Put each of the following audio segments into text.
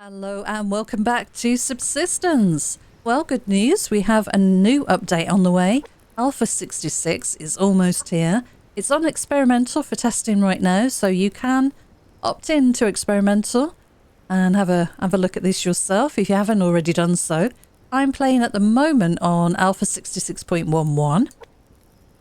Hello and welcome back to Subsistence. Well, good news, we have a new update on the way. Alpha 66 is almost here. It's on experimental for testing right now, so you can opt in to experimental and have a look at this yourself if you haven't already done so. I'm playing at the moment on Alpha 66.11.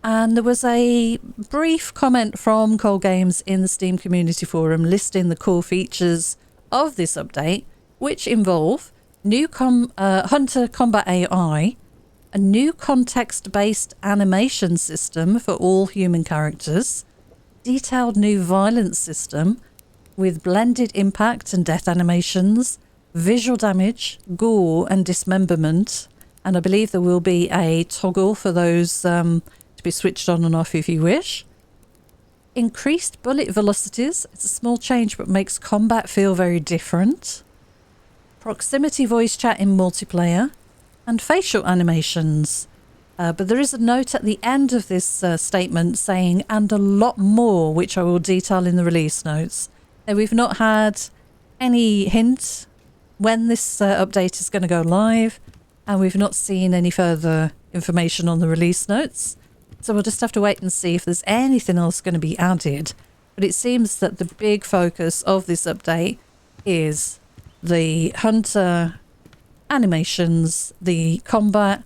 And there was a brief comment from Cole Games in the Steam community forum listing the core features of this update, which involve new hunter combat AI, a new context-based animation system for all human characters, detailed new violence system with blended impact and death animations, visual damage, gore and dismemberment, and I believe there will be a toggle for those to be switched on and off if you wish. Increased bullet velocities. It's a small change but makes combat feel very different. Proximity voice chat in multiplayer. And facial animations. But there is a note at the end of this statement saying, and a lot more, which I will detail in the release notes. Now, we've not had any hint when this update is going to go live, and we've not seen any further information on the release notes. So we'll just have to wait and see if there's anything else going to be added. But it seems that the big focus of this update is the hunter animations, the combat,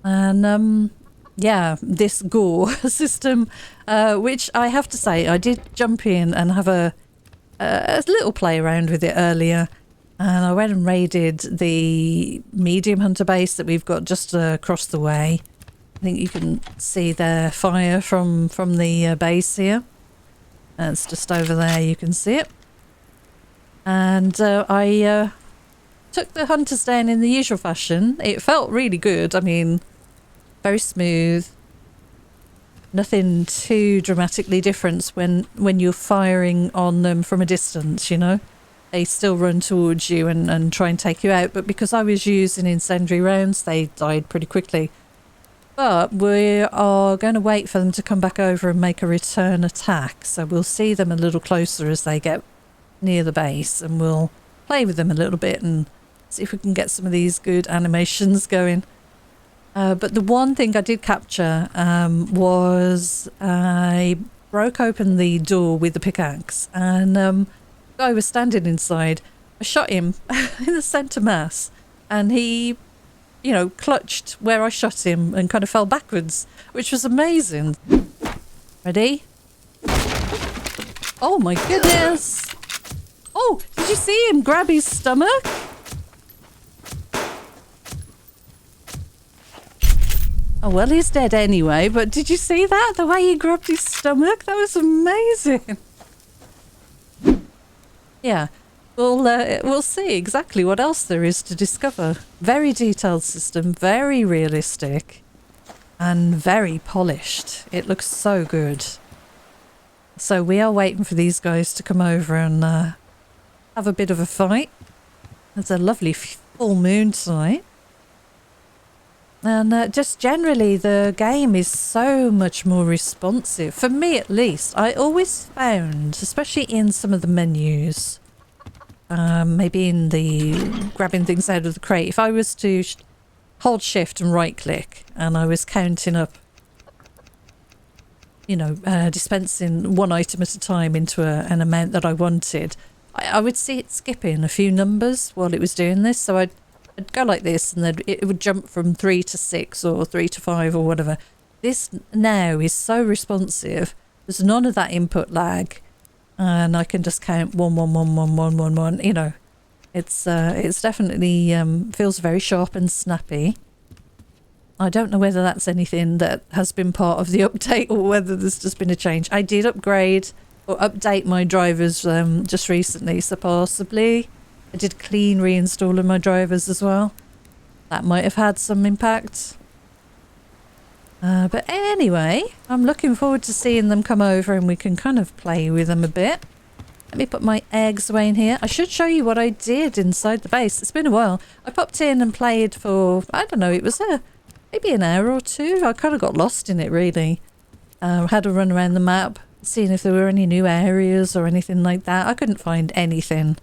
and yeah, this gore system, which I have to say, I did jump in and have a little play around with it earlier. And I went and raided the medium hunter base that we've got just across the way. I think you can see their fire from the base here. It's just over there, you can see it. And I took the hunters down in the usual fashion. It felt really good. I mean, very smooth. Nothing too dramatically different when you're firing on them from a distance, you know. They still run towards you and try and take you out. But because I was using incendiary rounds, they died pretty quickly. But we are going to wait for them to come back over and make a return attack. So we'll see them a little closer as they get near the base, and we'll play with them a little bit and see if we can get some of these good animations going. But the one thing I did capture was I broke open the door with the pickaxe, and the guy was standing inside. I shot him in the centre mass, and he, you know, clutched where I shot him and kind of fell backwards, which was amazing. Ready? Oh my goodness! Oh, did you see him grab his stomach? Oh, well, he's dead anyway, but did you see that? The way he grabbed his stomach? That was amazing. Yeah. We'll see exactly what else there is to discover. Very detailed system, very realistic, and very polished. It looks so good. So we are waiting for these guys to come over and have a bit of a fight. There's a lovely full moon tonight. And just generally the game is so much more responsive. For me at least. I always found, especially in some of the menus, maybe in the grabbing things out of the crate, if I was to hold shift and right click and I was counting up, you know, dispensing one item at a time into an amount that I wanted, I would see it skipping a few numbers while it was doing this. So I'd go like this, and then it would jump from 3 to 6 or 3 to 5 or whatever. This now is so responsive. There's none of that input lag. And I can just count 1, 1, 1, 1, 1, 1, 1. You know, it's definitely feels very sharp and snappy. I don't know whether that's anything that has been part of the update or whether there's just been a change. I did upgrade or update my drivers just recently, so possibly I did clean reinstalling my drivers as well. That might have had some impact. But anyway, I'm looking forward to seeing them come over and we can kind of play with them a bit. Let me put my eggs away in here. I should show you what I did inside the base. It's been a while. I popped in and played for, I don't know, it was maybe an hour or two. I kind of got lost in it, really. Had a run around the map, seeing if there were any new areas or anything like that. I couldn't find anything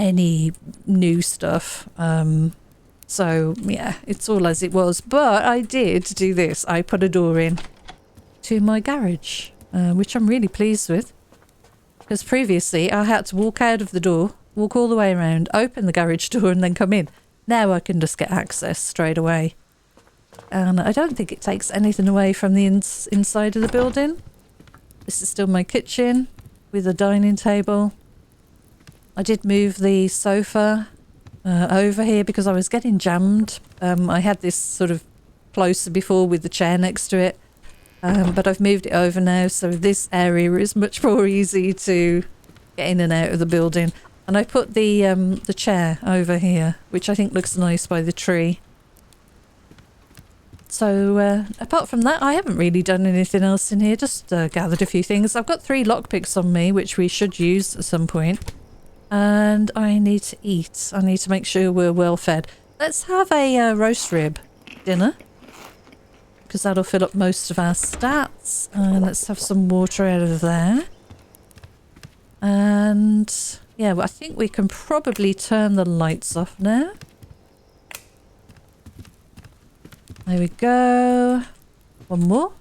any new stuff. So yeah, it's all as it was. But I did do this. I put a door in to my garage, which I'm really pleased with. Because previously I had to walk out of the door, walk all the way around, open the garage door and then come in. Now I can just get access straight away. And I don't think it takes anything away from the inside of the building. This is still my kitchen with a dining table. I did move the sofa over here because I was getting jammed. I had this sort of closer before with the chair next to it. But I've moved it over now, so this area is much more easy to get in and out of the building. And I put the chair over here, which I think looks nice by the tree. So apart from that, I haven't really done anything else in here, just gathered a few things. I've got 3 lockpicks on me, which we should use at some point. And I need to eat. I need to make sure we're well fed. Let's have a roast rib dinner, because that'll fill up most of our stats. And let's have some water out of there. And yeah, well, I think we can probably turn the lights off now. There we go. One more.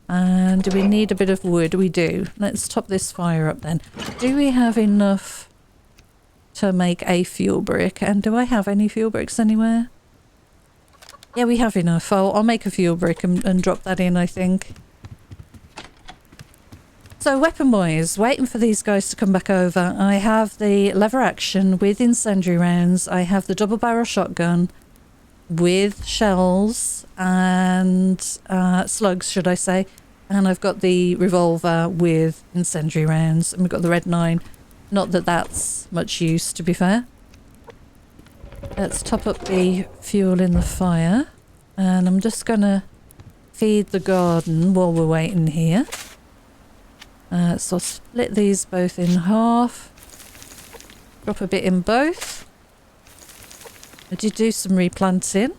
And do we need a bit of wood? We do. Let's top this fire up then. Do we have enough to make a fuel brick? And do I have any fuel bricks anywhere? Yeah, we have enough. I'll make a fuel brick and drop that in, I think. So weapon-wise, waiting for these guys to come back over. I have the lever action with incendiary rounds. I have the double barrel shotgun with shells and slugs, should I say. And I've got the revolver with incendiary rounds. And we've got the red 9. Not that that's much use, to be fair. Let's top up the fuel in the fire. And I'm just going to feed the garden while we're waiting here. So I'll split these both in half. Drop a bit in both. I did do some replanting.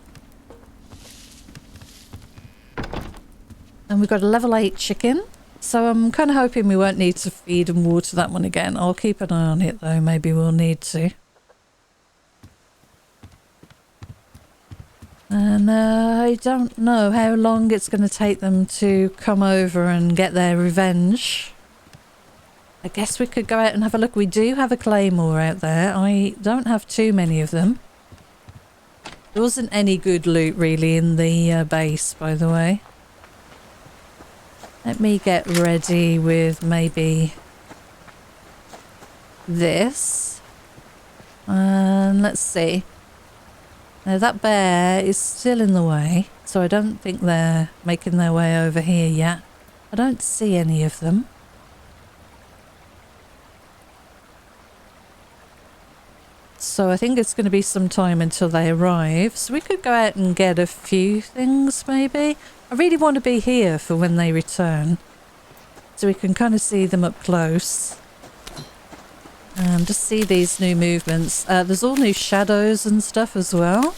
And we've got a level 8 chicken. So I'm kind of hoping we won't need to feed and water that one again. I'll keep an eye on it though. Maybe we'll need to. And I don't know how long it's going to take them to come over and get their revenge. I guess we could go out and have a look. We do have a claymore out there. I don't have too many of them. There wasn't any good loot really in the base, by the way. Let me get ready with maybe this. And let's see. Now that bear is still in the way, so I don't think they're making their way over here yet. I don't see any of them. So I think it's going to be some time until they arrive. So we could go out and get a few things maybe. I really want to be here for when they return, so we can kind of see them up close. And just see these new movements. There's all new shadows and stuff as well.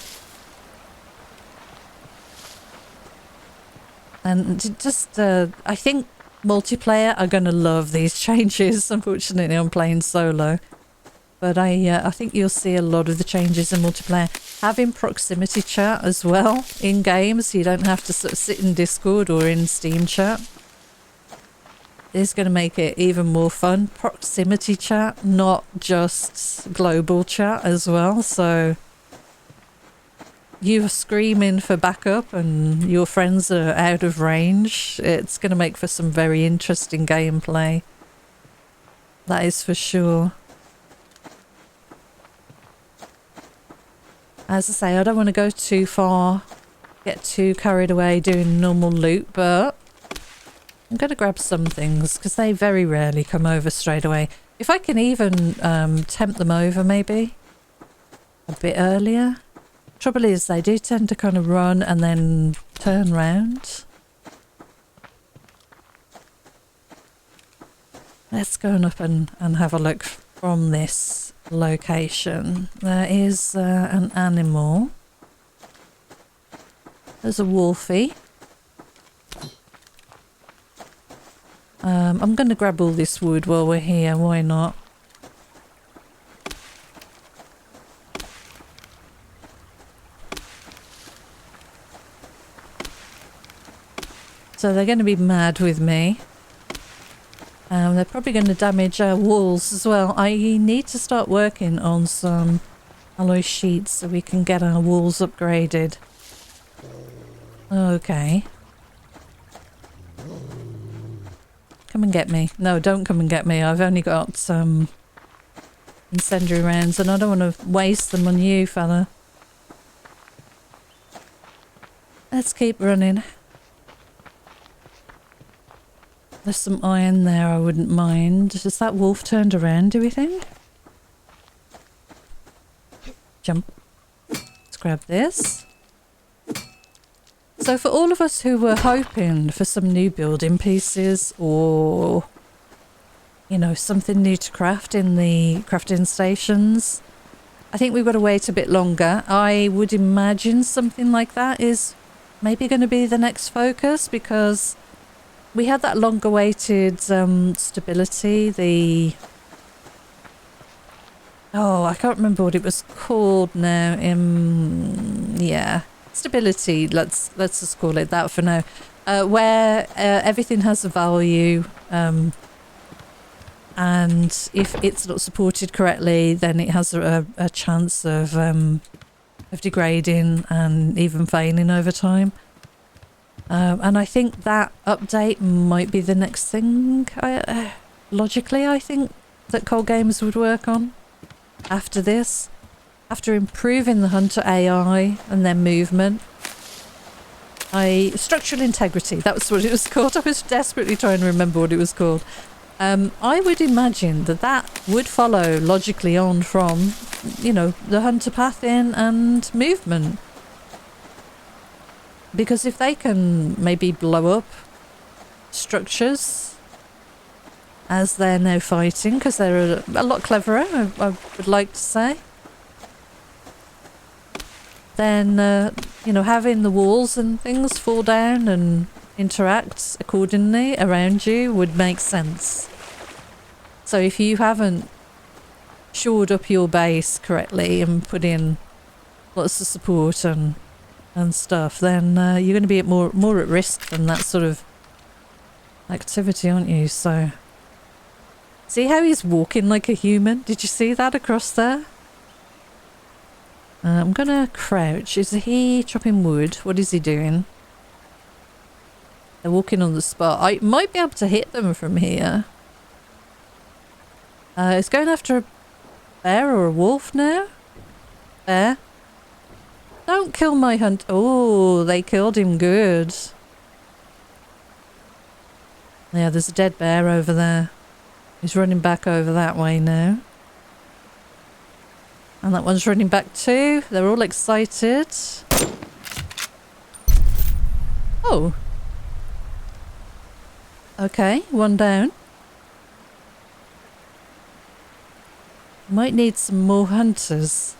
And just, I think multiplayer are going to love these changes. Unfortunately, I'm playing solo. But I think you'll see a lot of the changes in multiplayer. Having proximity chat as well in games, so you don't have to sort of sit in Discord or in Steam chat. Is going to make it even more fun. Proximity chat, not just global chat as well. So you're screaming for backup and your friends are out of range. It's going to make for some very interesting gameplay. That is for sure. As I say, I don't want to go too far, get too carried away doing normal loot, but I'm going to grab some things because they very rarely come over straight away. If I can even tempt them over maybe a bit earlier. Trouble is they do tend to kind of run and then turn round. Let's go up and have a look from this location. There is an animal. There's a wolfie. I'm going to grab all this wood while we're here, why not? So they're going to be mad with me. They're probably going to damage our walls as well. I need to start working on some alloy sheets so we can get our walls upgraded. Okay. Come and get me. No, don't come and get me. I've only got some incendiary rounds and I don't want to waste them on you, fella. Let's keep running. There's some iron there I wouldn't mind. Is that wolf turned around, do we think? Jump. Let's grab this. So for all of us who were hoping for some new building pieces or, you know, something new to craft in the crafting stations, I think we've got to wait a bit longer. I would imagine something like that is maybe going to be the next focus because we had that long awaited stability, oh, I can't remember what it was called now. Yeah. Stability, let's just call it that for now, where everything has a value, and if it's not supported correctly, then it has a chance of degrading and even failing over time. And I think that update might be the next thing. Logically, I think that Cold Games would work on after this. After improving the hunter AI and their movement. Structural integrity, that was what it was called. I was desperately trying to remember what it was called. I would imagine that that would follow logically on from, you know, the hunter pathing and movement. Because if they can maybe blow up structures as they're now fighting, because they're a lot cleverer, I would like to say. Then, you know, having the walls and things fall down and interact accordingly around you would make sense. So if you haven't shored up your base correctly and put in lots of support and stuff, then you're going to be more at risk from that sort of activity, aren't you? So, see how he's walking like a human? Did you see that across there? I'm gonna crouch. Is he chopping wood? What is he doing? They're walking on the spot. I might be able to hit them from here. It's going after a bear or a wolf now. Bear. Don't kill my hunt. Oh, they killed him good. Yeah, there's a dead bear over there. He's running back over that way now. And that one's running back too. They're all excited. Oh. Okay, one down. Might need some more hunters.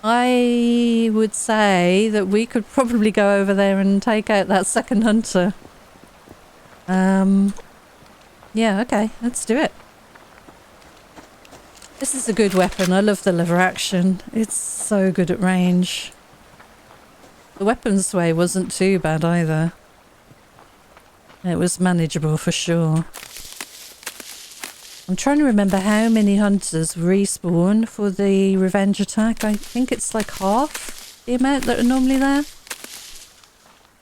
I would say that we could probably go over there and take out that second hunter. Yeah, okay, let's do it. This is a good weapon. I love the lever action. It's so good at range. The weapon sway wasn't too bad either. It was manageable for sure. I'm trying to remember how many hunters respawn for the revenge attack. I think it's like half the amount that are normally there.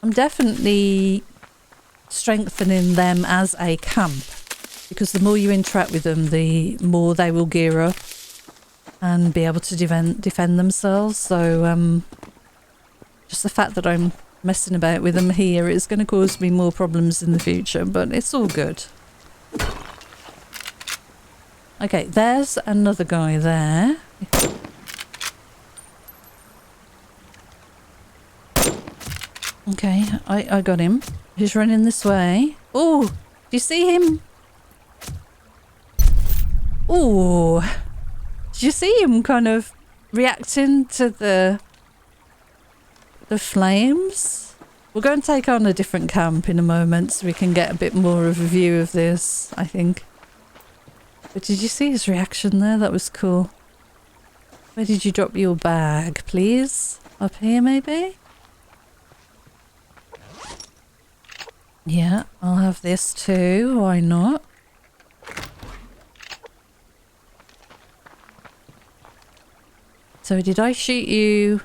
I'm definitely strengthening them as a camp. Because the more you interact with them, the more they will gear up and be able to defend themselves. So just the fact that I'm messing about with them here is going to cause me more problems in the future, but it's all good. Okay, there's another guy there. Okay, I got him. He's running this way. Oh, do you see him? Oh, did you see him kind of reacting to the flames? We'll go and take on a different camp in a moment so we can get a bit more of a view of this, I think. But did you see his reaction there? That was cool. Where did you drop your bag, please? Up here, maybe? Yeah, I'll have this too. Why not? So did I shoot you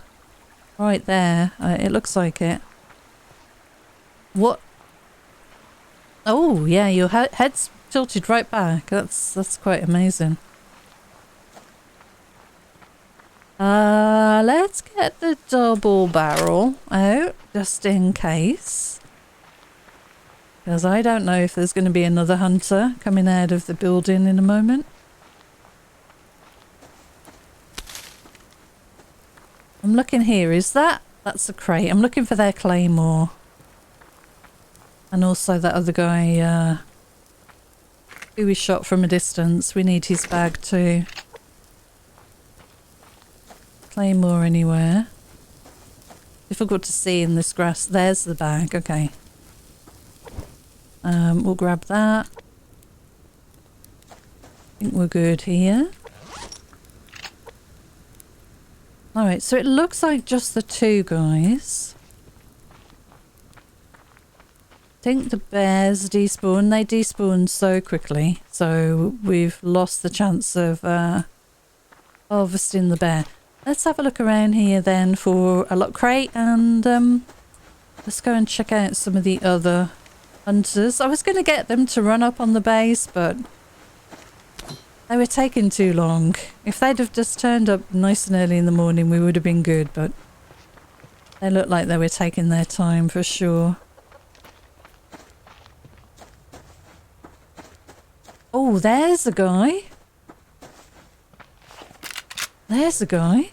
right there? It looks like it. What? Oh, yeah, your head's tilted right back. That's quite amazing. Let's get the double barrel out, just in case. Because I don't know if there's going to be another hunter coming out of the building in a moment. I'm looking here. Is that? That's a crate. I'm looking for their claymore. And also that other guy who we shot from a distance. We need his bag too. Claymore anywhere. Difficult to see in this grass. There's the bag. Okay. We'll grab that. I think we're good here. Alright, so it looks like just the two guys. I think the bears despawn. They despawn so quickly. So we've lost the chance of harvesting the bear. Let's have a look around here then for a lock crate and let's go and check out some of the other hunters. I was going to get them to run up on the base, but they were taking too long. If they'd have just turned up nice and early in the morning, we would have been good, but they looked like they were taking their time for sure. Oh, there's a guy. There's a guy.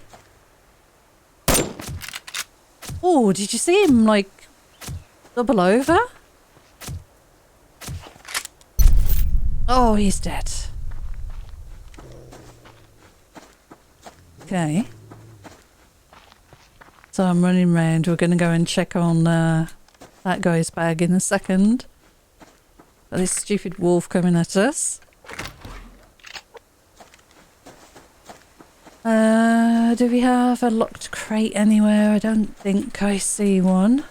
Oh, did you see him, like, double over? Oh, he's dead. Okay. So I'm running around. We're going to go and check on that guy's bag in a second. Got this stupid wolf coming at us. Do we have a locked crate anywhere? I don't think I see one.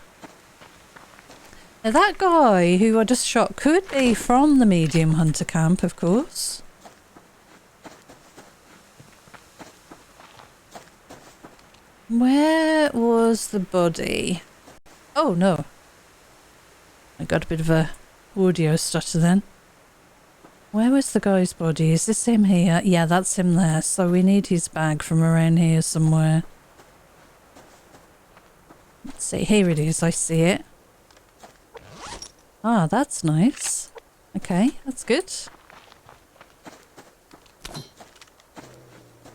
Now that guy who I just shot could be from the medium hunter camp, of course. Where was the body? Oh no. I got a bit of a audio stutter then. Where was the guy's body? Is this him here? Yeah, that's him there. So we need his bag from around here somewhere. Let's see. Here it is. I see it. Ah, that's nice. Okay, that's good.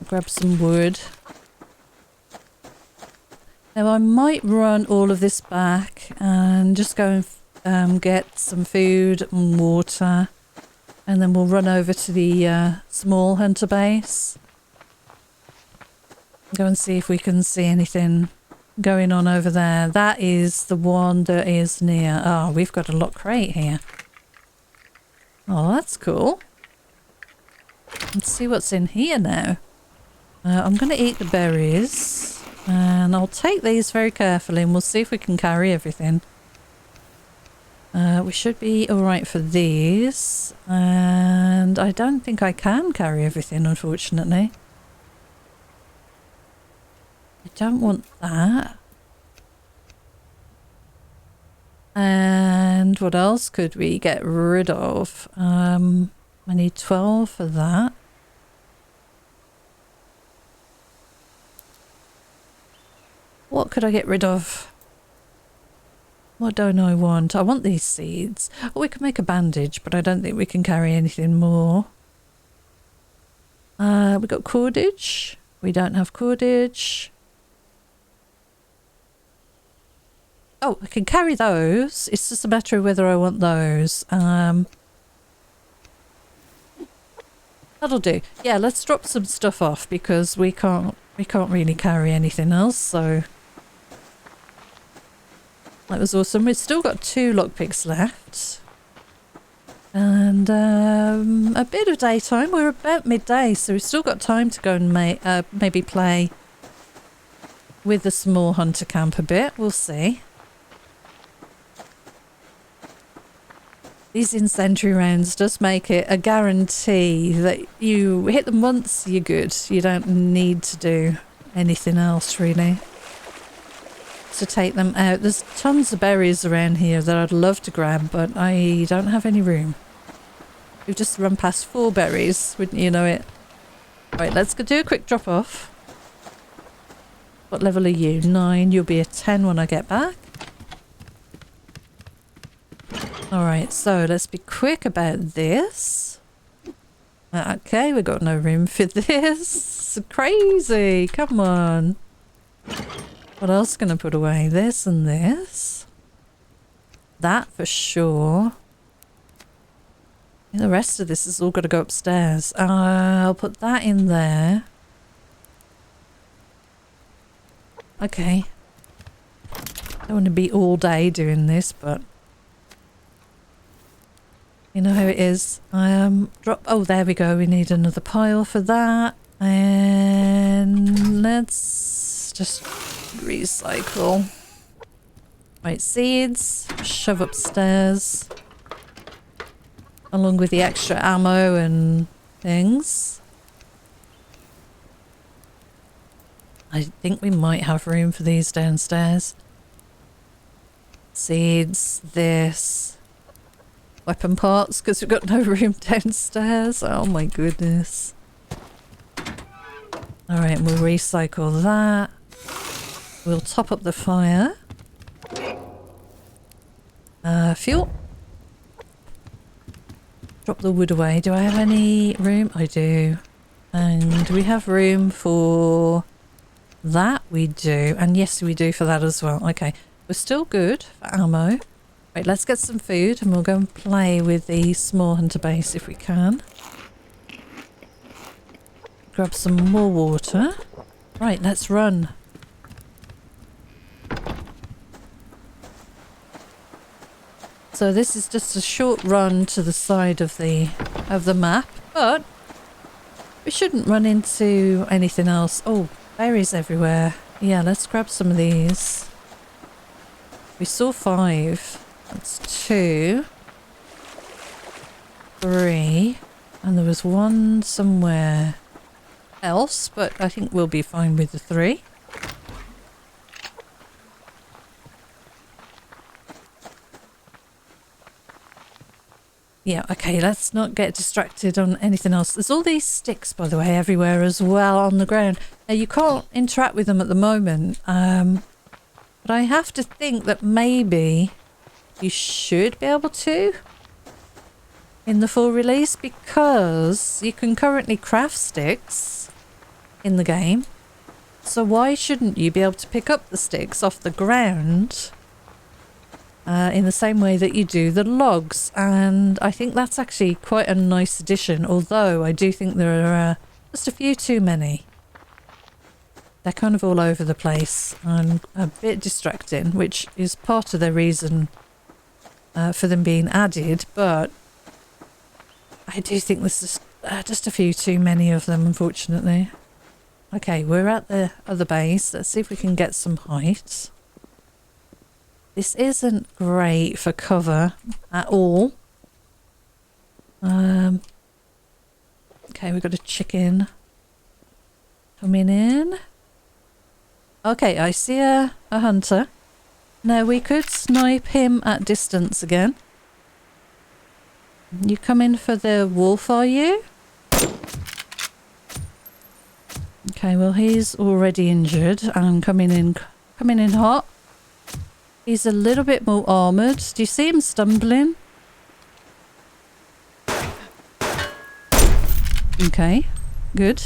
Grab some wood. Now I might run all of this back and just go and get some food and water. And then we'll run over to the small hunter base. Go and see if we can see anything going on over there. That is the one that is near. Oh, we've got a lock crate here. Oh, that's cool. Let's see what's in here now. I'm going to eat the berries. And I'll take these very carefully and we'll see if we can carry everything. We should be alright for these. And I don't think I can carry everything, unfortunately. I don't want that. And what else could we get rid of? I need 12 for that. What could I get rid of? What don't I want? I want these seeds. Oh, we can make a bandage, but I don't think we can carry anything more. We got cordage. We don't have cordage. Oh, I can carry those. It's just a matter of whether I want those. That'll do. Yeah, let's drop some stuff off because we can't really carry anything else, so that was awesome. We've still got 2 lockpicks left. And a bit of daytime. We're about midday, so we've still got time to go and maybe play with the small hunter camp a bit. We'll see. these incendiary rounds does make it a guarantee that you hit them once, you're good. You don't need to do anything else really to take them out. There's tons of berries around here that I'd love to grab, but I don't have any room. We've just run past 4 berries, wouldn't you know it? Right, let's go do a quick drop off. What level are you? 9. You'll be a 10 when I get back. Alright, so let's be quick about this. Okay, we've got no room for this. Crazy, come on. What else can I put away? This and this. That for sure. The rest of this has all got to go upstairs. I'll put that in there. Okay. Don't want to be all day doing this, but you know how it is. Drop. Oh, there we go. We need another pile for that. And let's just recycle. Right, seeds. Shove upstairs. Along with the extra ammo and things. I think we might have room for these downstairs. Seeds, this. Weapon parts, because we've got no room downstairs. Oh my goodness. Alright, we'll recycle that. We'll top up the fire. Fuel. Drop the wood away. Do I have any room? I do. And we have room for that? We do. And yes, we do for that as well. Okay. We're still good for ammo. Right, let's get some food and we'll go and play with the small hunter base if we can. Grab some more water. Right, let's run. So this is just a short run to the side of the map, but we shouldn't run into anything else. Oh, berries everywhere. Yeah, let's grab some of these. We saw 5. That's 2. 3. And there was 1 somewhere else, but I think we'll be fine with the 3. Yeah, okay, let's not get distracted on anything else. There's all these sticks, by the way, everywhere as well on the ground. Now, you can't interact with them at the moment, but I have to think that maybe you should be able to in the full release, because you can currently craft sticks in the game. So why shouldn't you be able to pick up the sticks off the ground in the same way that you do the logs? And I think that's actually quite a nice addition, although I do think there are just a few too many. They're kind of all over the place and a bit distracting, which is part of the reason for them being added, but I do think there's just a few too many of them, unfortunately. Okay, we're at the other base. Let's see if we can get some height. This isn't great for cover at all. Okay, we've got a chicken coming in. Okay, I see a hunter. Now we could snipe him at distance again. You come in for the wolf, are you? Okay, well he's already injured and coming in hot. He's a little bit more armoured. Do you see him stumbling? Okay, good.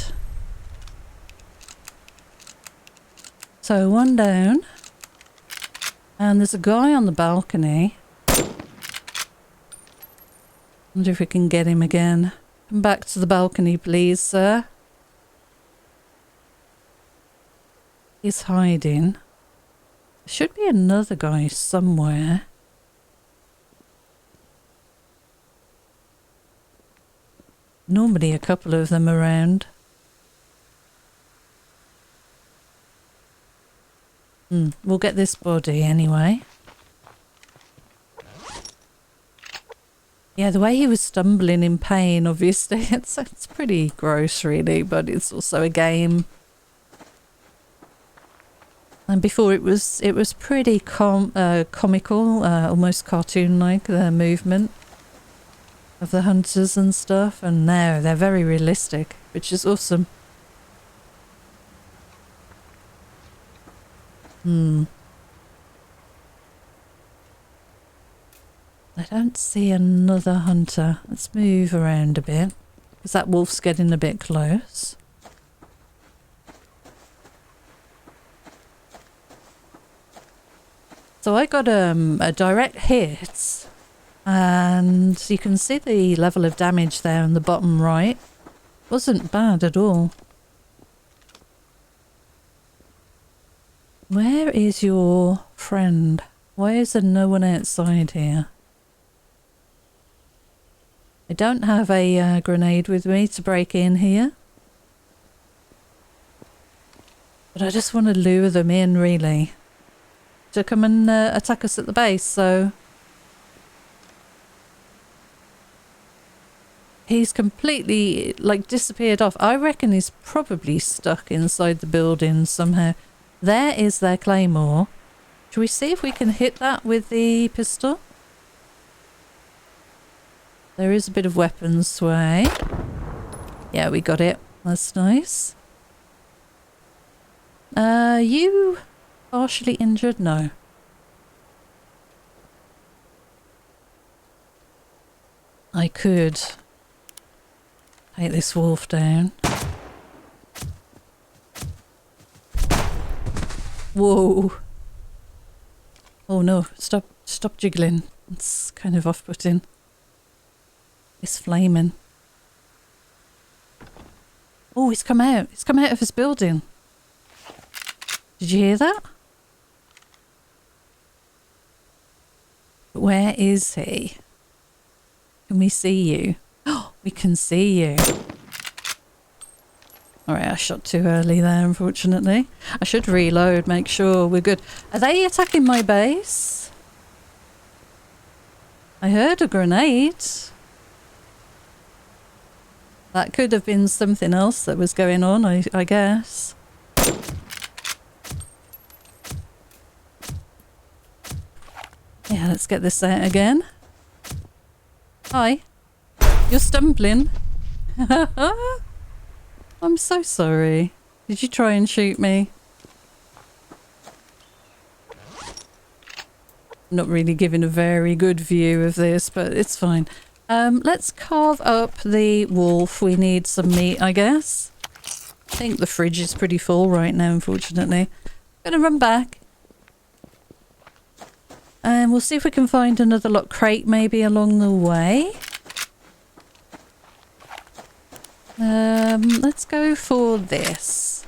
So 1 down. And there's a guy on the balcony. Wonder if we can get him again. Come back to the balcony, please, sir. He's hiding. There should be another guy somewhere. Normally a couple of them around. We'll get this body anyway. Yeah, the way he was stumbling in pain, obviously, it's pretty gross, really, but it's also a game. And before it was pretty comical, almost cartoon-like, the movement of the hunters and stuff. And now they're very realistic, which is awesome. I don't see another hunter. Let's move around a bit, because that wolf's getting a bit close. So I got a direct hit, and you can see the level of damage there on the bottom right. Wasn't bad at all. Where is your friend? Why is there no one outside here? I don't have a grenade with me to break in here. But I just want to lure them in, really. To come and attack us at the base, so... He's completely, like, disappeared off. I reckon he's probably stuck inside the building somehow. There is their claymore. Shall we see if we can hit that with the pistol? There is a bit of weapon sway. Yeah, we got it. That's nice. You partially injured? No. I could take this wolf down. Whoa. Oh no, stop jiggling. It's kind of off-putting. It's flaming. Oh, he's come out. He's come out of his building. Did you hear that? Where is he? Can we see you? Oh, we can see you. Alright, I shot too early there, unfortunately. I should reload, make sure we're good. Are they attacking my base? I heard a grenade. That could have been something else that was going on, I guess. Yeah, let's get this out again. Hi. You're stumbling. I'm so sorry. Did you try and shoot me? I'm not really giving a very good view of this, but it's fine. Let's carve up the wolf. We need some meat, I guess. I think the fridge is pretty full right now, unfortunately. I'm gonna run back. And we'll see if we can find another lock crate maybe along the way. Let's go for this.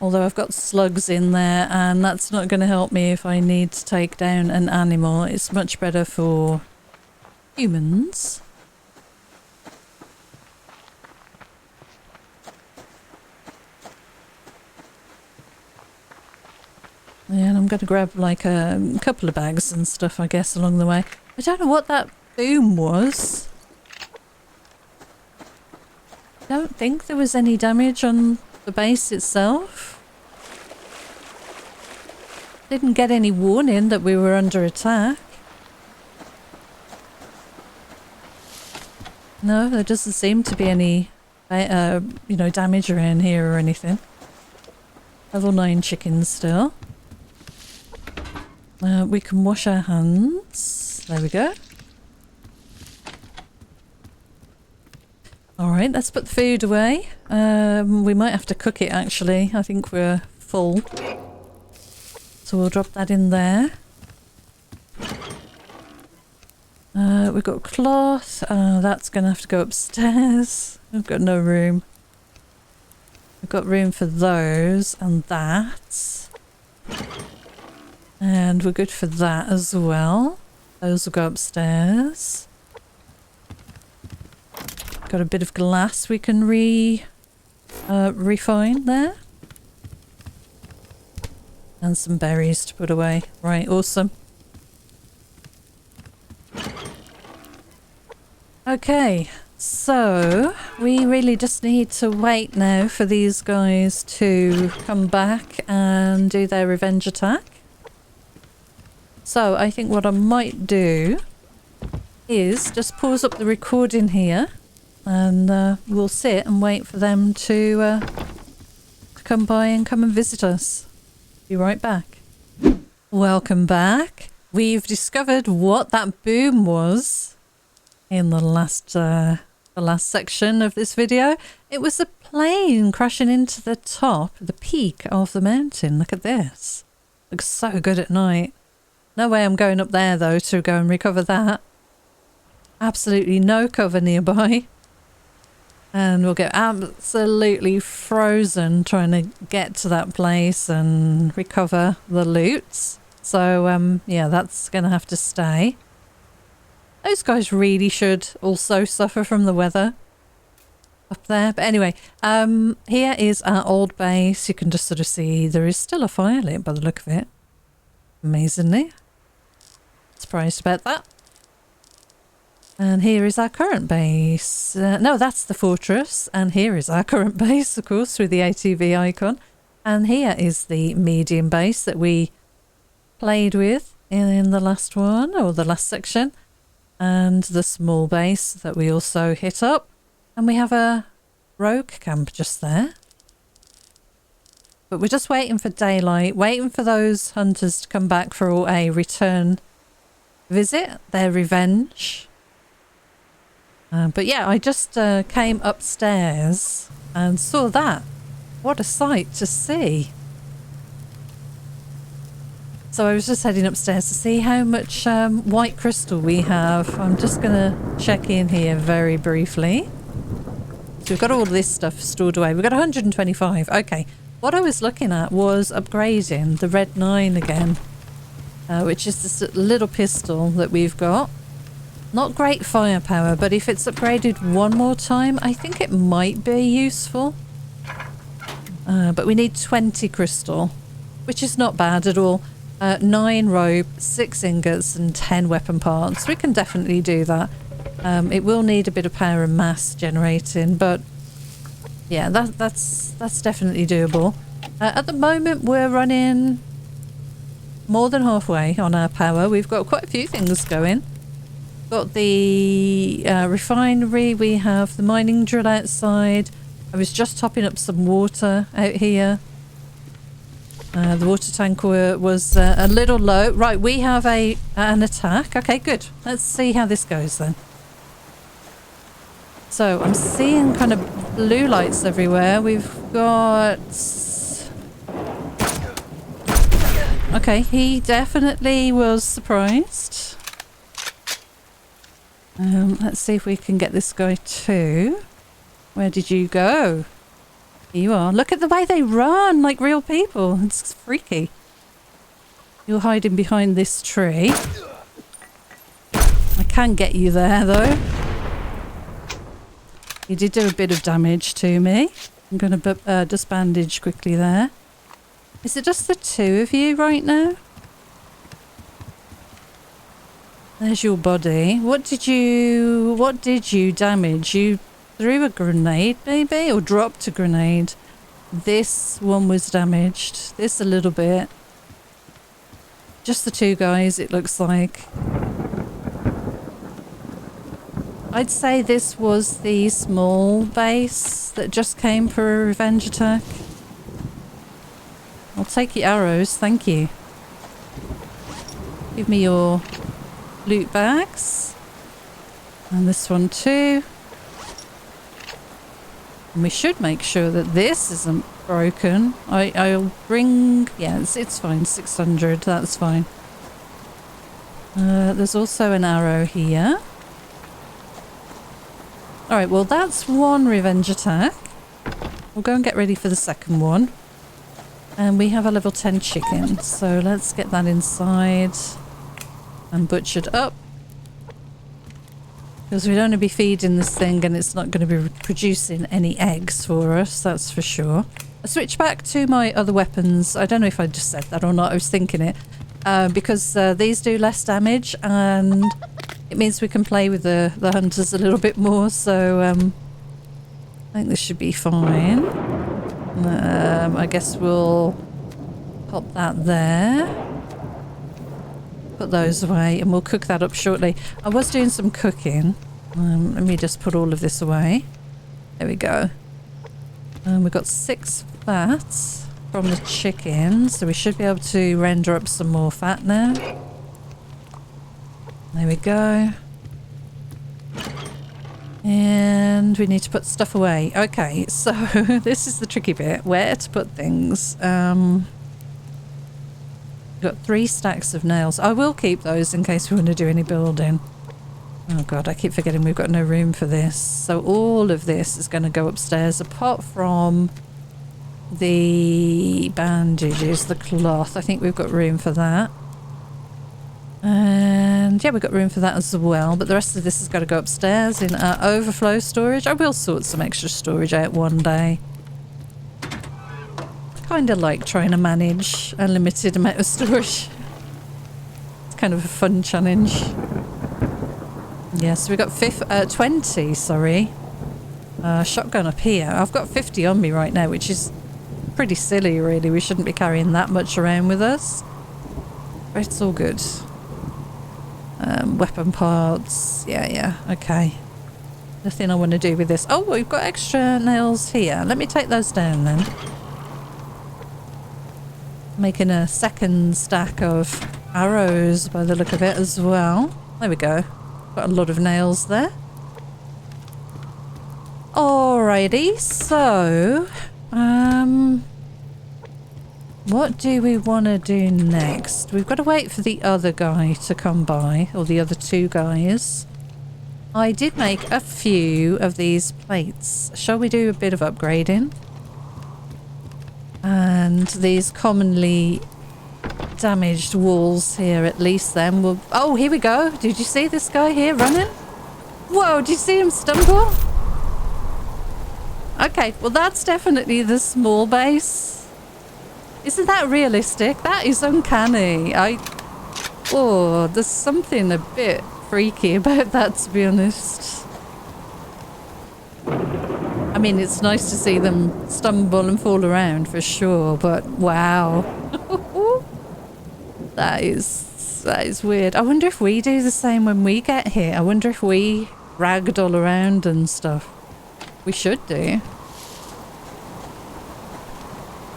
Although I've got slugs in there and that's not going to help me if I need to take down an animal. It's much better for humans. Yeah, and I'm going to grab like a couple of bags and stuff, I guess, along the way. I don't know what that boom was. I don't think there was any damage on the base itself. Didn't get any warning that we were under attack. No, there doesn't seem to be any, you know, damage around here or anything. Level 9 chickens still. We can wash our hands. There we go. Alright, let's put the food away. We might have to cook it actually. I think we're full. So we'll drop that in there. We've got cloth. That's going to have to go upstairs. We've got no room. We've got room for those and that. And we're good for that as well. Those will go upstairs. Got a bit of glass we can refine there. And some berries to put away. Right, awesome. Okay, so we really just need to wait now for these guys to come back and do their revenge attack. So I think what I might do is just pause up the recording here and we'll sit and wait for them to come by and come and visit us. Be right back. Welcome back. We've discovered what that boom was in the last section of this video. It was a plane crashing into the top, the peak of the mountain. Look at this. Looks so good at night. No way I'm going up there though to go and recover that. Absolutely no cover nearby. And we'll get absolutely frozen trying to get to that place and recover the loot. So yeah, that's going to have to stay. Those guys really should also suffer from the weather up there. But anyway, here is our old base. You can just sort of see there is still a fire lit by the look of it. Amazingly. Surprised about that. And here is our current base. No, that's the fortress. And here is our current base, of course, with the ATV icon. And here is the medium base that we played with in the last one, or the last section. And the small base that we also hit up. And we have a rogue camp just there. But we're just waiting for daylight, waiting for those hunters to come back for a return visit, their revenge. But yeah, I just came upstairs and saw that. What a sight to see. So I was just heading upstairs to see how much white crystal we have. I'm just going to check in here very briefly. So we've got all this stuff stored away. We've got 125. Okay. What I was looking at was upgrading the Red 9 again, which is this little pistol that we've got. Not great firepower, but if it's upgraded one more time, I think it might be useful. But we need 20 crystal, which is not bad at all. 9 rope, 6 ingots and 10 weapon parts. We can definitely do that. It will need a bit of power and mass generating, but yeah, that's definitely doable. At the moment, we're running more than halfway on our power. We've got quite a few things going. Got the refinery, we have the mining drill outside. I was just topping up some water out here. The water tank was a little low. Right, we have an attack. Okay, good. Let's see how this goes then. So I'm seeing kind of blue lights everywhere. We've got... Okay, he definitely was surprised. Let's see if we can get this guy too. Where did you go? Here you are. Look at the way they run like real people. It's freaky. You're hiding behind this tree. I can get you there though. You did do a bit of damage to me. I'm going to just bandage quickly there. Is it just the two of you right now? There's your body. What did you damage? You threw a grenade maybe, or dropped a grenade. This one was damaged. This a little bit. Just the two guys, it looks like. I'd say this was the small base that just came for a revenge attack. I'll take your arrows, thank you. Give me your loot bags. And this one too. And we should make sure that this isn't broken. I'll bring... Yeah, it's fine. 600, that's fine. There's also an arrow here. Alright, well that's one revenge attack. We'll go and get ready for the second one. And we have a level 10 chicken. So let's get that inside and butchered up. Because we don't want to be feeding this thing and it's not going to be producing any eggs for us, that's for sure. I switch back to my other weapons. I don't know if I just said that or not, I was thinking it. Because these do less damage and It means we can play with the hunters a little bit more, so I think this should be fine. I guess we'll pop that there. Put those away and we'll cook that up shortly. I was doing some cooking. Let me just put all of this away. There we go. We've got 6 fats from the chicken, so we should be able to render up some more fat now. There we go. And we need to put stuff away. Okay, so this is the tricky bit. Where to put things. We've got 3 stacks of nails. I will keep those in case we want to do any building. Oh god, I keep forgetting we've got no room for this. So all of this is going to go upstairs, apart from the bandages, the cloth. I think we've got room for that. And yeah, we've got room for that as well. But the rest of this has got to go upstairs in our overflow storage. I will sort some extra storage out one day. Kind of like trying to manage a limited amount of storage. It's kind of a fun challenge. Yes, we've got 20, sorry. Shotgun up here. I've got 50 on me right now, which is pretty silly, really. We shouldn't be carrying that much around with us. But it's all good. Weapon parts. Yeah, okay. Nothing I want to do with this. Oh, we've got extra nails here. Let me take those down then. Making a second stack of arrows by the look of it as well. There we go. Got a lot of nails there. Alrighty, so what do we want to do next? We've got to wait for the other guy to come by, or the other 2 guys. I did make a few of these plates. Shall we do a bit of upgrading? And these commonly damaged walls here, at least then will... Oh, here we go. Did you see this guy here running? Whoa, did you see him stumble? Okay, well that's definitely the small base. Isn't that realistic? That is uncanny. Oh, there's something a bit freaky about that, to be honest. I mean, it's nice to see them stumble and fall around for sure, but wow. That is weird. I wonder if we do the same when we get here. I wonder if we ragdoll around and stuff. We should do.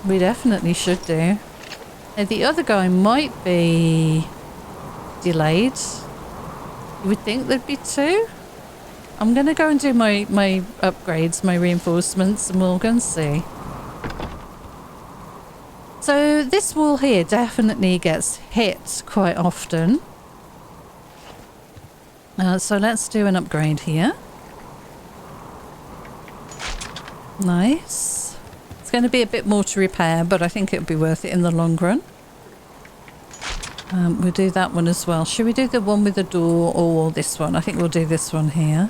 We definitely should do. Now, the other guy might be delayed. You would think there'd be 2? I'm going to go and do my upgrades, my reinforcements, and we'll go and see. So this wall here definitely gets hit quite often. So let's do an upgrade here. Nice. It's going to be a bit more to repair, but I think it'll be worth it in the long run. We'll do that one as well. Should we do the one with the door or this one? I think we'll do this one here.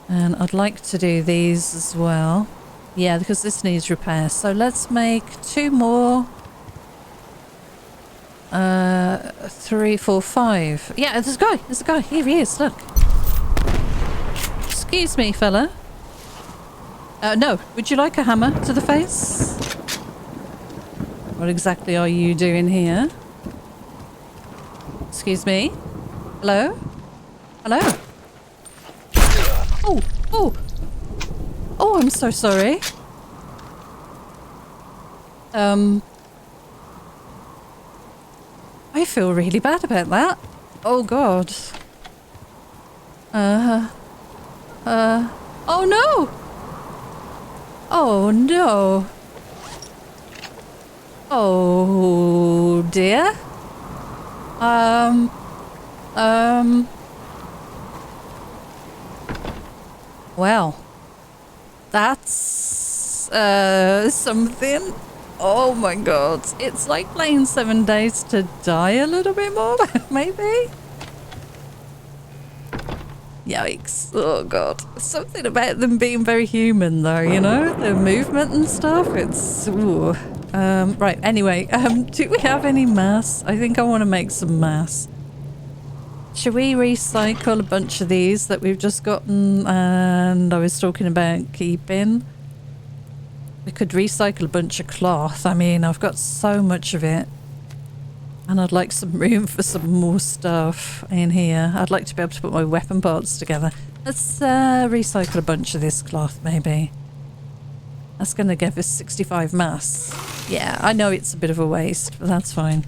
And I'd like to do these as well. Yeah, because this needs repair. So let's make 2 more. 3, 4, 5. Yeah, there's a guy. There's a guy. Here he is. Look. Excuse me, fella. No. Would you like a hammer to the face? What exactly are you doing here? Excuse me? Hello? Hello? Oh! Oh! Oh, I'm so sorry. I feel really bad about that. Oh god. Oh no! Oh no! Oh dear. Well, that's something. Oh my god. It's like playing 7 Days to Die a little bit more, maybe? Yikes. Oh god. Something about them being very human though, you know? Their movement and stuff. It's... Ooh. Right, anyway. Do we have any mass? I think I want to make some mass. Should we recycle a bunch of these that we've just gotten and I was talking about keeping? We could recycle a bunch of cloth. I mean, I've got so much of it. And I'd like some room for some more stuff in here. I'd like to be able to put my weapon parts together. Let's recycle a bunch of this cloth, maybe. That's going to give us 65 mass. Yeah, I know it's a bit of a waste, but that's fine.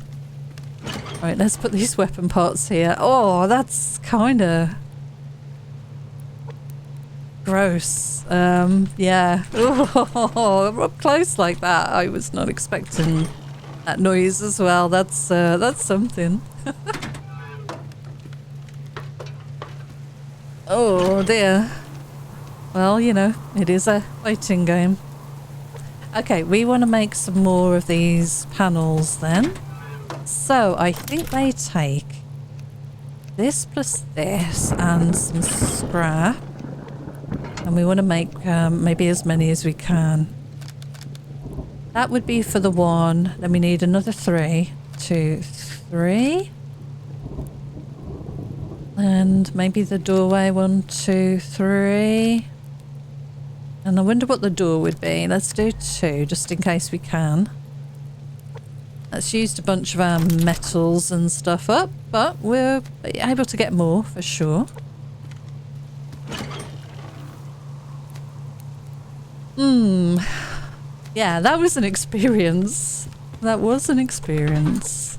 Right, let's put these weapon parts here. Oh, that's kind of gross. Yeah. Oh, up close like that. I was not expecting that noise as well. That's something. Oh dear. Well, you know, it is a fighting game. Okay, we want to make some more of these panels then. So I think they take this plus this and some scrap. And we want to make maybe as many as we can. That would be for the one. Then we need another 3, 2, 3. And maybe the doorway, 1, 2, 3. And I wonder what the door would be. Let's do 2 just in case we can. That's used a bunch of our metals and stuff up, but we're able to get more for sure. Yeah, that was an experience. That was an experience.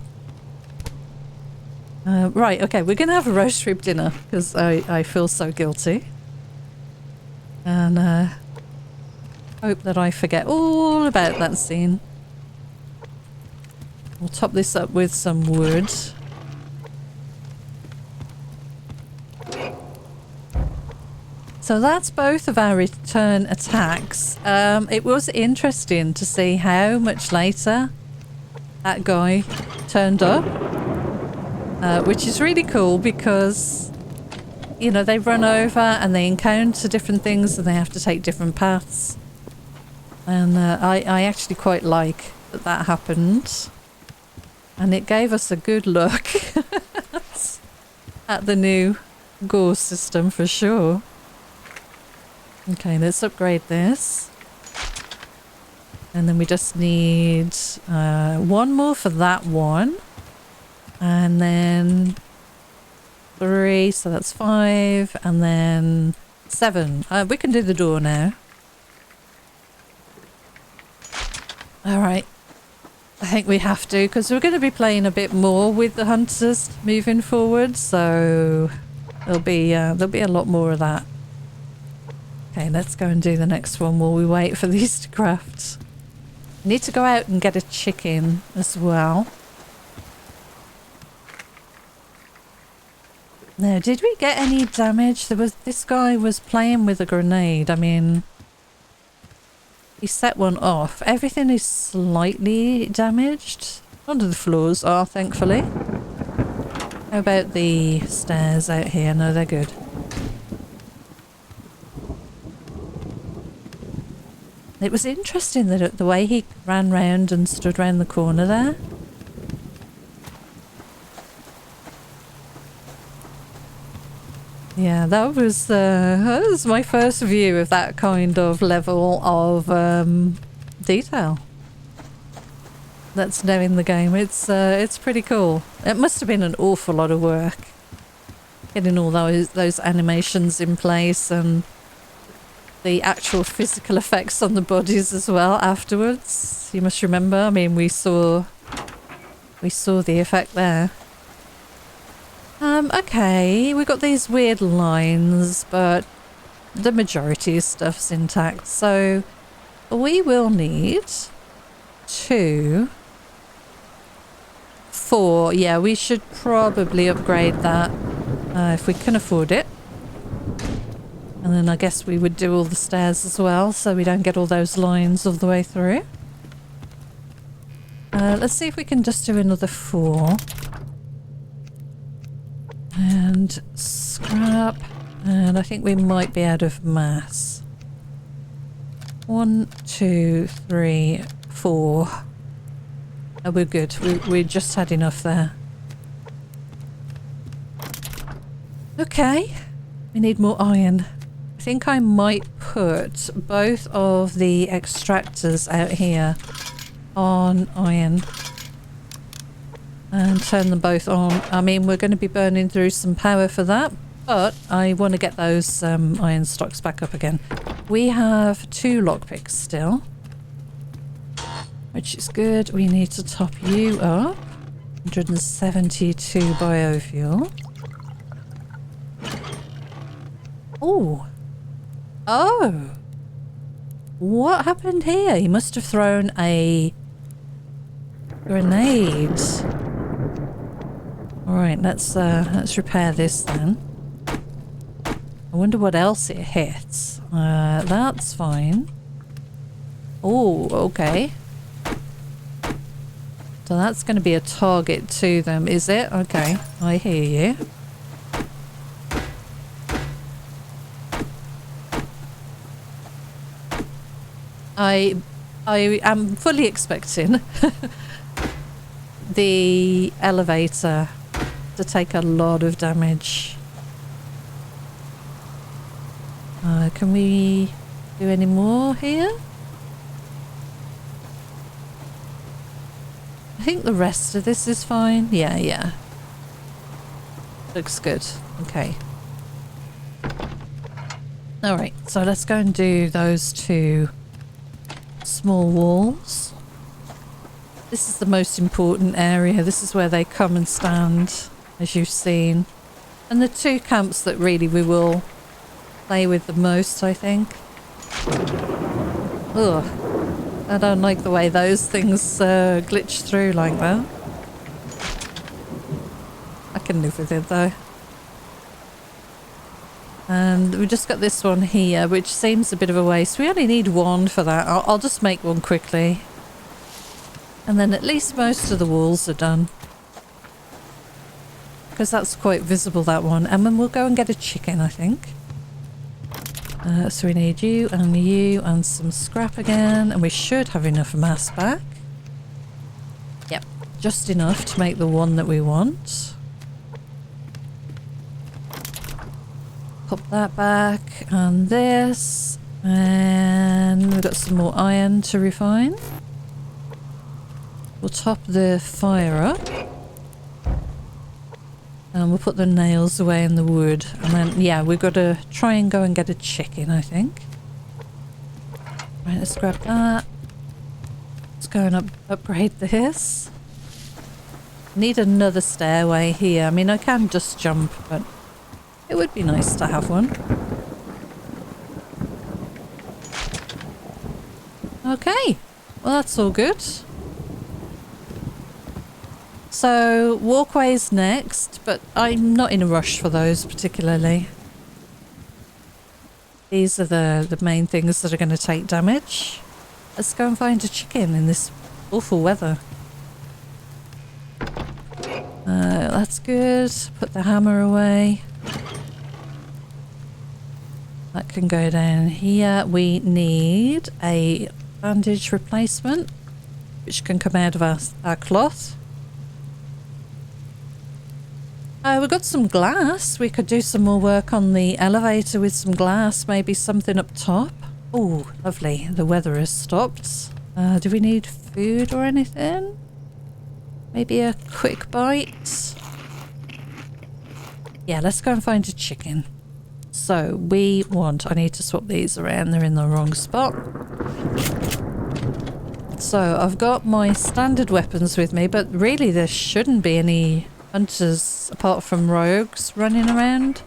Right, okay, we're going to have a roast rib dinner because I feel so guilty. And hope that I forget all about that scene. We'll top this up with some wood. So that's both of our return attacks. It was interesting to see how much later that guy turned up. Which is really cool because, you know, they run over and they encounter different things and they have to take different paths. And I actually quite like that happened. And it gave us a good look at the new gore system for sure. Okay, let's upgrade this. And then we just need 1 more for that one. And then 3, so that's 5. And then 7. We can do the door now. Alright. I think we have to, because we're going to be playing a bit more with the hunters moving forward, so there'll be a lot more of that. Okay, let's go and do the next one while we wait for these to craft. I need to go out and get a chicken as well. Now, did we get any damage? This guy was playing with a grenade. I mean, he set one off. Everything is slightly damaged. None of the floors are, thankfully. How about the stairs out here? No, they're good. It was interesting that the way he ran round and stood round the corner there. Yeah, that was my first view of that kind of level of detail that's now in the game. It's pretty cool. It must have been an awful lot of work getting all those animations in place and the actual physical effects on the bodies as well afterwards. You must remember, I mean, we saw the effect there. Okay, we've got these weird lines, but the majority of stuff's intact. So we will need 2, 4. Yeah, we should probably upgrade that if we can afford it. And then I guess we would do all the stairs as well, so we don't get all those lines all the way through. Let's see if we can just do another 4. And scrap. And I think we might be out of mass. 1, 2, 3, 4. Oh, we're good. We just had enough there. Okay, we need more iron. I think I might put both of the extractors out here on iron and turn them both on. I mean, we're going to be burning through some power for that, but I want to get those iron stocks back up again. We have 2 lockpicks still, which is good. We need to top you up. 172 biofuel. Oh. Oh. What happened here? He must have thrown a grenade. Alright, let's repair this then. I wonder what else it hits. That's fine. Oh, okay. So that's going to be a target to them, is it? Okay, I hear you. I am fully expecting the elevator to take a lot of damage. Can we do any more here? I think the rest of this is fine. Yeah. Looks good. Okay. Alright, so let's go and do those 2 small walls. This is the most important area. This is where they come and stand, as you've seen. And the 2 camps that really we will play with the most, I think. Ugh. I don't like the way those things glitch through like that. I can live with it though. And we just got this one here, which seems a bit of a waste. We only need 1 for that. I'll just make 1 quickly. And then at least most of the walls are done. Because that's quite visible, that one. And then we'll go and get a chicken, I think. So we need you and some scrap again. And we should have enough mass back. Yep, just enough to make the one that we want. Pop that back and this. And we've got some more iron to refine. We'll top the fire up. And we'll put the nails away in the wood. And then, yeah, we've got to try and go and get a chicken, I think. Right, let's grab that. Let's go and upgrade this. Need another stairway here. I mean, I can just jump, but it would be nice to have one. Okay, well that's all good. So walkways next, but I'm not in a rush for those particularly. These are the main things that are going to take damage. Let's go and find a chicken in this awful weather. That's good. Put the hammer away. That can go down here. We need a bandage replacement, which can come out of our cloth. We've got some glass. We could do some more work on the elevator with some glass. Maybe something up top. Oh, lovely. The weather has stopped. Do we need food or anything? Maybe a quick bite? Yeah, let's go and find a chicken. So we want... I need to swap these around. They're in the wrong spot. So I've got my standard weapons with me, but really there shouldn't be any hunters apart from rogues running around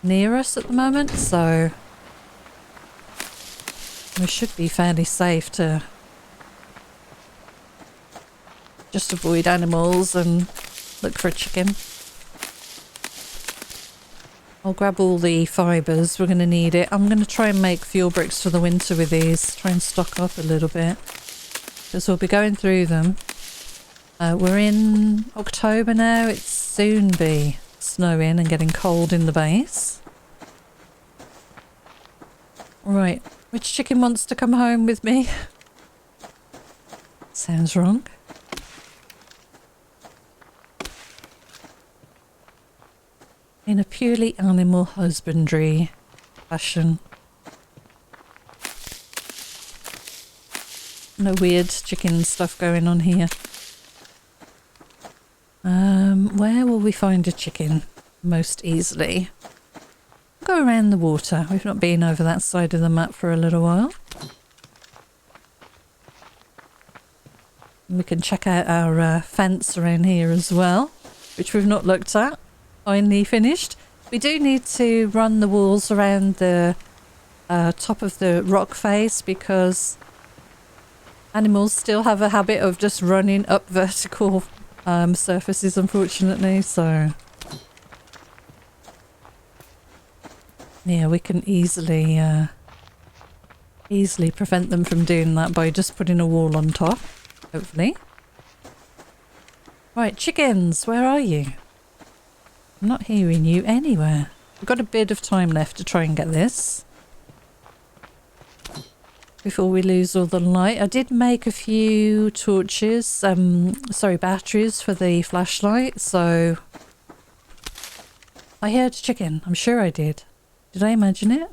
near us at the moment, so we should be fairly safe to just avoid animals and look for a chicken. I'll grab all the fibres, we're going to need it. I'm going to try and make fuel bricks for the winter with these, try and stock up a little bit, because we'll be going through them. We're in October now, it's soon be snowing and getting cold in the base. Right, which chicken wants to come home with me? Sounds wrong. in a purely animal husbandry fashion. No weird chicken stuff going on here. Where will we find a chicken most easily? Go around the water. We've not been over that side of the map for a little while. We can check out our fence around here as well, which we've not looked at. Finally finished. We do need to run the walls around the top of the rock face because animals still have a habit of just running up vertical surfaces, unfortunately, so yeah, we can easily prevent them from doing that by just putting a wall on top, hopefully. Right, chickens, where are you? I'm not hearing you anywhere. We've got a bit of time left to try and get this before we lose all the light. I did make a few torches, sorry, batteries for the flashlight, so I heard a chicken. I'm sure I did. Did I imagine it?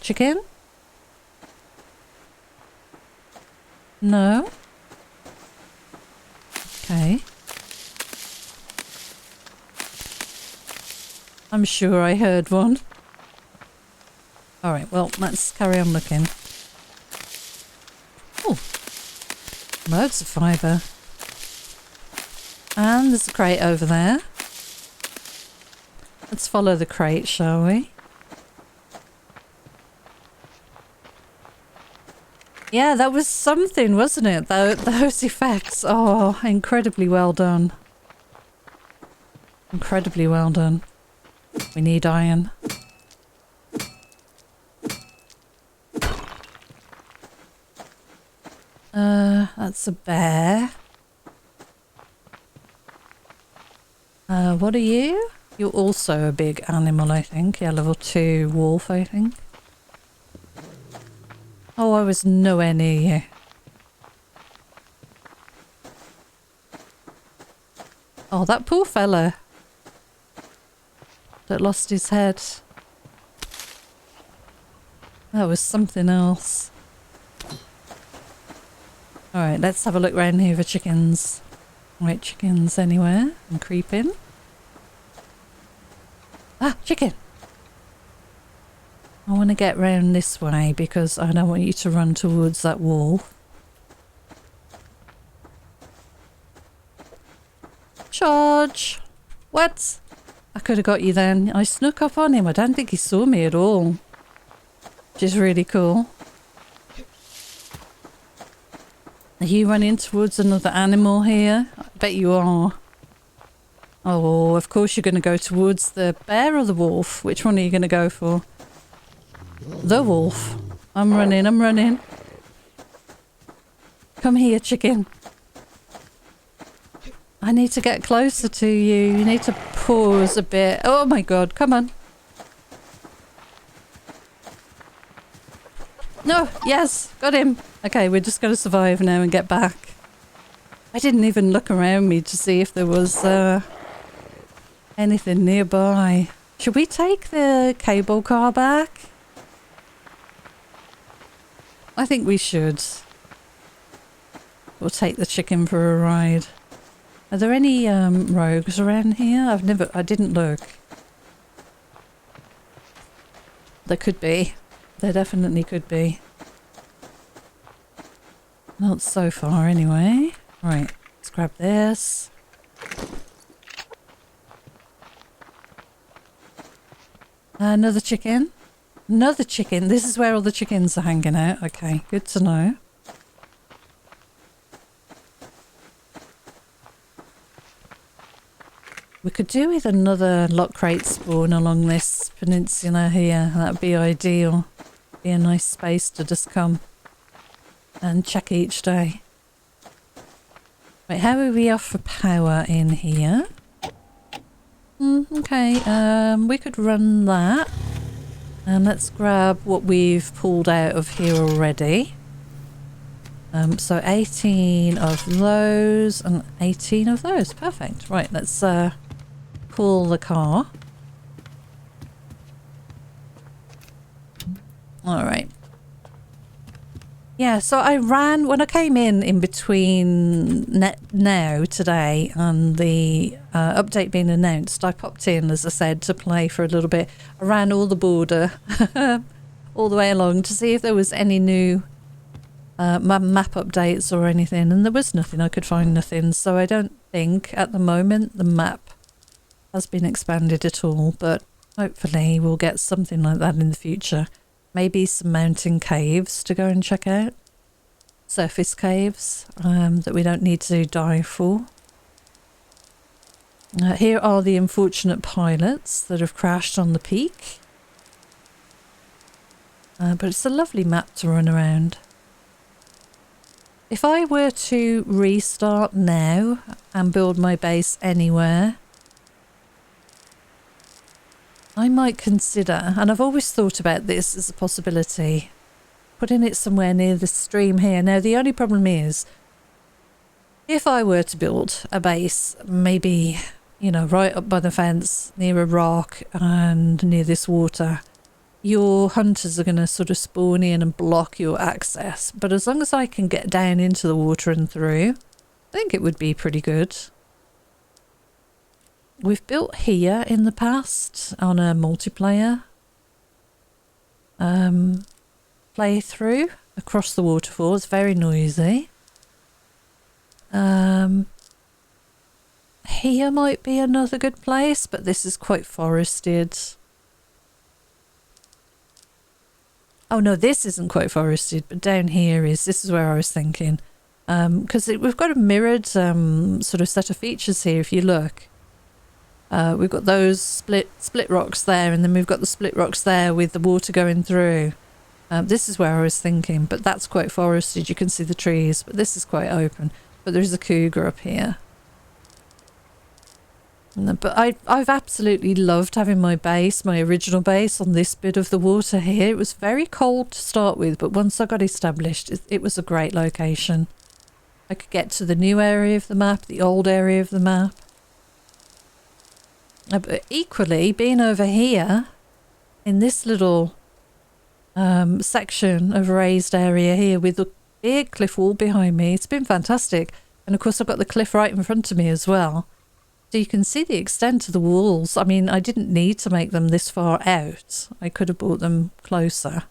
Chicken? No? Okay. I'm sure I heard one. Alright, well, let's carry on looking. Oh, loads of fibre. And there's a crate over there. Let's follow the crate, shall we? Yeah, that was something, wasn't it? Those effects. Oh, incredibly well done. Incredibly well done. We need iron. That's a bear. What are you? You're also a big animal, I think. Yeah, level 2 wolf, I think. Oh, I was nowhere near you. Oh, that poor fella that lost his head. That was something else. Alright, let's have a look round here for chickens. Right, chickens anywhere. I'm creeping. Ah, chicken! I want to get round this way because I don't want you to run towards that wall. Charge! What? I could have got you then. I snuck up on him. I don't think he saw me at all. Which is really cool. Are you running towards another animal here? I bet you are. Oh, of course you're going to go towards the bear or the wolf. Which one are you going to go for? The wolf. I'm running, I'm running. Come here, chicken. I need to get closer to you. You need to pause a bit. Oh my god, come on. No, yes, got him. Okay, we're just going to survive now and get back. I didn't even look around me to see if there was anything nearby. Should we take the cable car back? I think we should. We'll take the chicken for a ride. Are there any rogues around here? I didn't look. There could be. There definitely could be. Not so far anyway. Right, let's grab this. Another chicken. Another chicken. This is where all the chickens are hanging out. Okay, good to know. We could do with another lock crate spawn along this peninsula here. That'd be ideal. Be a nice space to just come and check each day. Right, how are we off for power in here? Okay, we could run that. And let's grab what we've pulled out of here already. So 18 of those and 18 of those. Perfect. Right, let's pull the car. All right. Yeah, so I ran, when I came in between now, today, and the update being announced, I popped in, as I said, to play for a little bit. I ran all the border, all the way along to see if there was any new map updates or anything, and there was nothing. I could find nothing, so I don't think at the moment the map has been expanded at all, but hopefully we'll get something like that in the future. Maybe some mountain caves to go and check out. Surface caves that we don't need to dive for. Here are the unfortunate pilots that have crashed on the peak. But it's a lovely map to run around. If I were to restart now and build my base anywhere, I might consider, and I've always thought about this as a possibility, putting it somewhere near the stream here. Now, the only problem is, if I were to build a base, maybe, you know, right up by the fence, near a rock and near this water, your hunters are going to sort of spawn in and block your access. But as long as I can get down into the water and through, I think it would be pretty good. We've built here in the past on a multiplayer playthrough across the waterfall. It's very noisy. Here might be another good place, but this is quite forested. Oh no, this isn't quite forested, but down here is. This is where I was thinking. Because we've got a mirrored sort of set of features here, if you look. We've got those split rocks there, and then we've got the split rocks there with the water going through. This is where I was thinking, but that's quite forested. You can see the trees, but this is quite open. But there's a cougar up here. But I've absolutely loved having my base, my original base, on this bit of the water here. It was very cold to start with, but once I got established, it was a great location. I could get to the new area of the map, the old area of the map. But equally, being over here in this little section of raised area here with the big cliff wall behind me, it's been fantastic. And of course I've got the cliff right in front of me as well. So you can see the extent of the walls. I mean, I didn't need to make them this far out. I could have brought them closer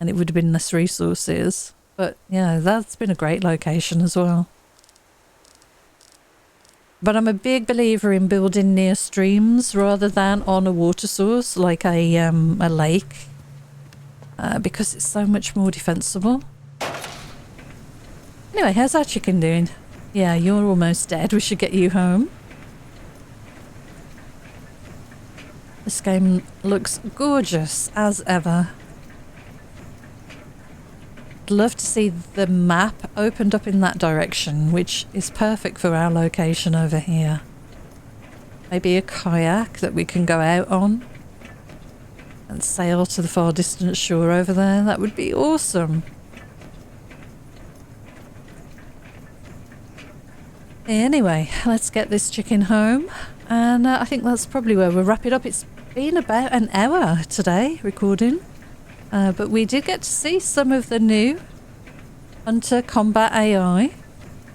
and it would have been less resources. But yeah, that's been a great location as well. But I'm a big believer in building near streams rather than on a water source like a lake, because it's so much more defensible. Anyway, how's our chicken doing? Yeah, you're almost dead. We should get you home. This game looks gorgeous as ever. I'd love to see the map opened up in that direction, which is perfect for our location over here. Maybe a kayak that we can go out on and sail to the far distant shore over there. That would be awesome. Anyway, let's get this chicken home, and I think that's probably where we'll wrap it up. It's been about an hour today recording. But we did get to see some of the new Hunter Combat AI,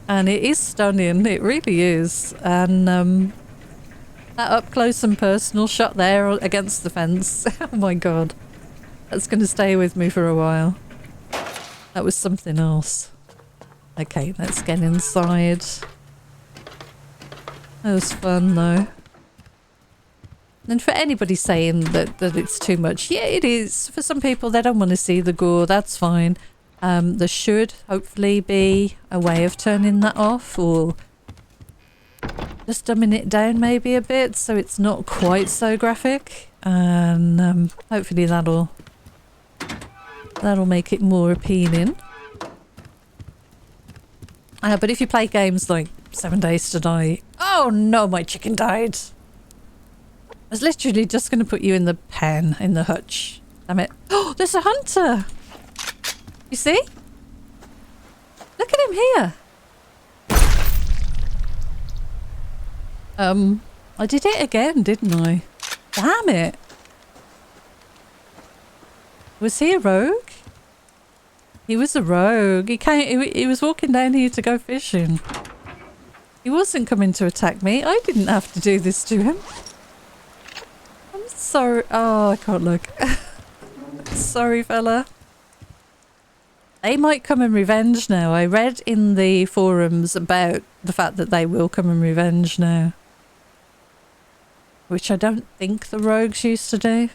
and it is stunning, it really is. And that up close and personal shot there against the fence, oh my god, that's going to stay with me for a while. That was something else. Okay, let's get inside. That was fun though. And for anybody saying that it's too much, yeah, it is. For some people, they don't want to see the gore. That's fine. There should hopefully be a way of turning that off, or just dumbing it down maybe a bit so it's not quite so graphic. And hopefully that'll make it more appealing. But if you play games like 7 Days to Die, oh no, my chicken died. I was literally just going to put you in the pen, in the hutch. Damn it. Oh, there's a hunter! You see? Look at him here. I did it again, didn't I? Damn it. Was he a rogue? He was a rogue. He was walking down here to go fishing. He wasn't coming to attack me. I didn't have to do this to him. I'm sorry. Oh, I can't look. Sorry, fella. They might come and revenge now. I read in the forums about the fact that they will come and revenge now. Which I don't think the rogues used to do.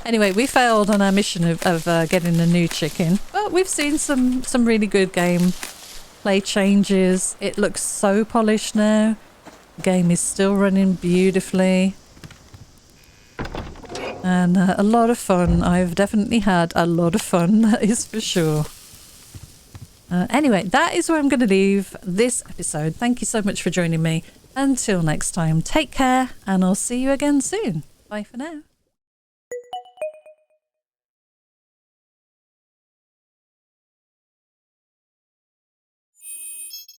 Anyway, we failed on our mission of getting a new chicken. But we've seen some really good gameplay changes. It looks so polished now. The game is still running beautifully. And a lot of fun. I've definitely had a lot of fun, that is for sure. Anyway, that is where I'm going to leave this episode. Thank you so much for joining me. Until next time, take care, and I'll see you again soon. Bye for now.